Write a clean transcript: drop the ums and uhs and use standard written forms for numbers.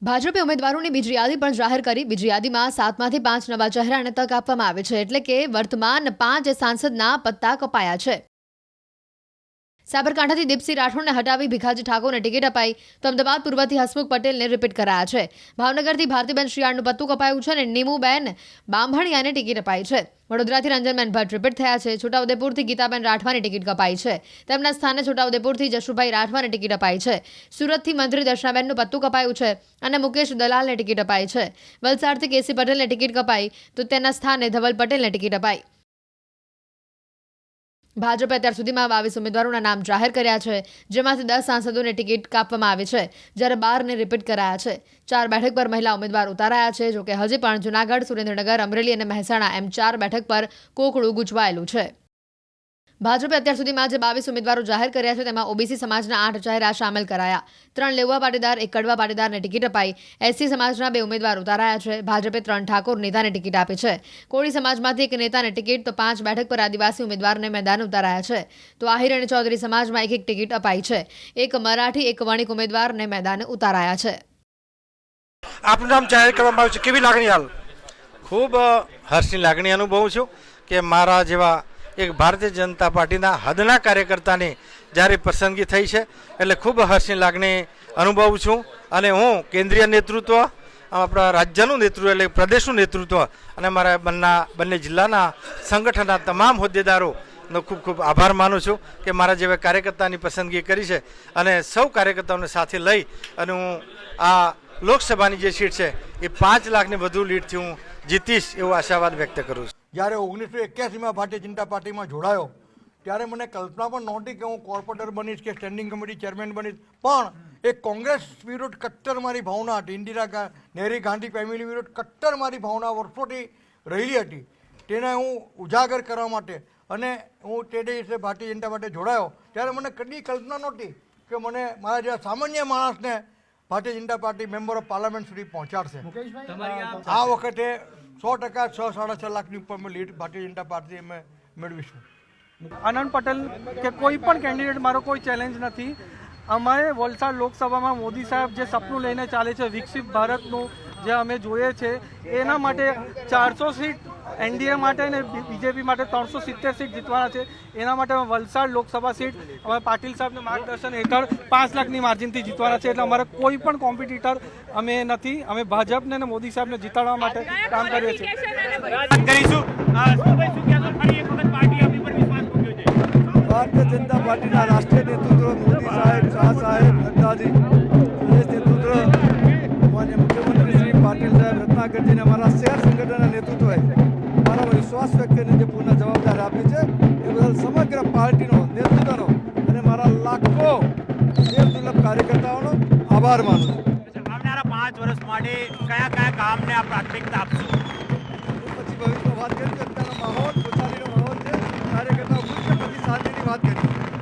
ભાજપે ઉમેદવારોની બીજી યાદી પણ જાહેર કરી। બીજી યાદીમાં 7માંથી 5 નવા ચહેરાને તક આપવામાં આવે છે, એટલે કે વર્તમાન 5 સાંસદના પત્તા કપાયા છે। સાબરકાંઠાથી દીપસિંહ રાઠોડને હટાવી ભીખાજી ઠાકોરને ટિકિટ અપાઈ, તો અમદાવાદ પૂર્વથી હસમુખ પટેલને રિપીટ કરાયા છે। ભાવનગરથી ભારતીબેન શિયાળનું પત્તું કપાયું છે અને નીમુબેન બાંભણિયાને ટિકિટ અપાઈ છે। વડોદરાથી રંજનબેન ભટ્ટ રિપીટ થયા છે। છોટાઉદેપુરથી ગીતાબેન રાઠવાની ટિકિટ કપાઈ છે, તેમના સ્થાને છોટાઉદેપુરથી જશુભાઈ રાઠવાને ટિકિટ અપાઈ છે। સુરતથી મંત્રી દર્શનાબેનનું પત્તું કપાયું છે અને મુકેશ દલાલને ટિકિટ અપાઈ છે। વલસાડથી કેસી પટેલને ટિકિટ કપાઈ, તો તેના સ્થાને ધવલ પટેલને ટિકિટ અપાઈ। ભાજપે અત્યાર સુધીમાં 22 ઉમેદવારોના નામ જાહેર કર્યા છે, જેમાંથી 10 સાંસદોને ટિકિટ કાપવામાં આવી છે, જ્યારે 12ને રિપીટ કરાયા છે। 4 બેઠક પર મહિલા ઉમેદવાર ઉતારાયા છે, જોકે હજી પણ જૂનાગઢ, સુરેન્દ્રનગર, અમરેલી અને મહેસાણા એમ 4 બેઠક પર કોકડું ગુંચવાયેલું છે। ભાજપે અત્યાર સુધીમાં જે 22 ઉમેદવારો જાહેર કર્યા છે, તેમાં ઓબીસી સમાજના 8 ચહેરા સામેલ કરાયા। 3 લેઉવા પાટીદાર, 1 કડવા પાટીદારને ટિકિટ અપાઈ। એસસી સમાજના 2 ઉમેદવાર ઉતારાયા છે। ભાજપે 3 ઠાકોર નેતાને ટિકિટ આપી છે। કોળી સમાજમાંથી 1 નેતાને ટિકિટ, તો 5 બેઠક પર આદિવાસી ઉમેદવારને મેદાન ઉતારાયા છે। તો આહિર અને ચૌધરી સમાજમાં 1 ટિકિટ અપાઈ છે। 1 મરાઠી, 1 વણિક ઉમેદવારને મેદાન ઉતારાયા છે। આપનું નામ જાહેર કરવામાં આવ્યું છે, કેવી લાગણી હાલ? ખૂબ હર્ષની લાગણી અનુભવું છું કે મારા જેવા એક ભારતીય જનતા પાર્ટીના હદના કાર્યકર્તાની જ્યારે પસંદગી થઈ છે, એટલે ખૂબ હર્ષની લાગણી અનુભવું છું। અને હું કેન્દ્રીય નેતૃત્વ, આપણા રાજ્યનું નેતૃત્વ એટલે પ્રદેશનું નેતૃત્વ અને મારા બંને જિલ્લાના સંગઠનના તમામ હોદ્દેદારોનો ખૂબ ખૂબ આભાર માનું છું કે મારા જેવા કાર્યકર્તાની પસંદગી કરી છે। અને સૌ કાર્યકર્તાઓને સાથે લઈ અને હું આ લોકસભાની જે સીટ છે એ 5 લાખની વધુ લીડથી હું જીતીશ એવો આશાવાદ વ્યક્ત કરું છું। જ્યારે 1981માં ભારતીય જનતા પાર્ટીમાં જોડાયો ત્યારે મને કલ્પના પણ નહોતી કે હું કોર્પોરેટર બનીશ કે સ્ટેન્ડિંગ કમિટી ચેરમેન બનીશ, પણ એક કોંગ્રેસ વિરુદ્ધ કટ્ટર મારી ભાવના હતી, ઇન્દિરા નેહરી ગાંધી ફેમિલી વિરુદ્ધ કટ્ટર મારી ભાવના વર્ષોથી રહેલી હતી, તેને હું ઉજાગર કરવા માટે અને હું તે દિવસે ભારતીય જનતા પાર્ટી જોડાયો ત્યારે મને કદી કલ્પના નહોતી કે મને મારા જેવા સામાન્ય માણસને Bharatiya Janata party member of parliament સુધી પહોંચાડશે। આ વખતે 100% 6-6.5 લાખની ઉપર મેં લીડ ભારતીય જનતા પાર્ટી અમે મેળવીશું। આનંદ પટેલ કે કોઈ પણ કેન્ડિડેટ મારો કોઈ ચેલેન્જ નથી। અમારે વલસાડ લોકસભામાં મોદી સાહેબ જે સપનું લઈને ચાલે છે વિકસિત ભારતનું, જે અમે જોઈએ છે એના માટે 400 સીટ એનડીએ માટે અને બીજેપી માટે 370 સીટ જીતવાના છે। એના માટે અમે વલસાડ લોકસભા સીટ અમે પાટીલ સાહેબના માર્ગદર્શન હેઠળ 5 લાખની માર્જિનથી જીતવાના છે। એટલે અમારે કોઈ પણ કોમ્પિટિટર અમે નથી, અમે ભાજપને અને મોદી સાહેબને જીતાડવા માટે કામ કરીએ છીએ। ભારતીય જનતા પાર્ટીના રાષ્ટ્રીય નેતૃત્વ મોદી સાહેબ, શાહ સાહેબ, નડ્ડાજી, પ્રદેશ નેતૃત્વ માન્ય મુખ્યમંત્રી શ્રી પાટીલ સાહેબ, રત્નાકરજીને અમારા શહેર સંગઠનના નેતૃત્વએ મારા વિશ્વાસ વ્યક્ત કરીને જે પૂર્ણ જવાબદારી આપી છે એ બદલ સમગ્ર પાર્ટીનો, નેતૃત્વનો અને મારા લાખો દેવદુર્લભ કાર્યકર્તાઓનો આભાર માનું છું। આવનારા 5 વર્ષ માટે કયા કયા કામને આ પ્રાથમિકતા આપશો?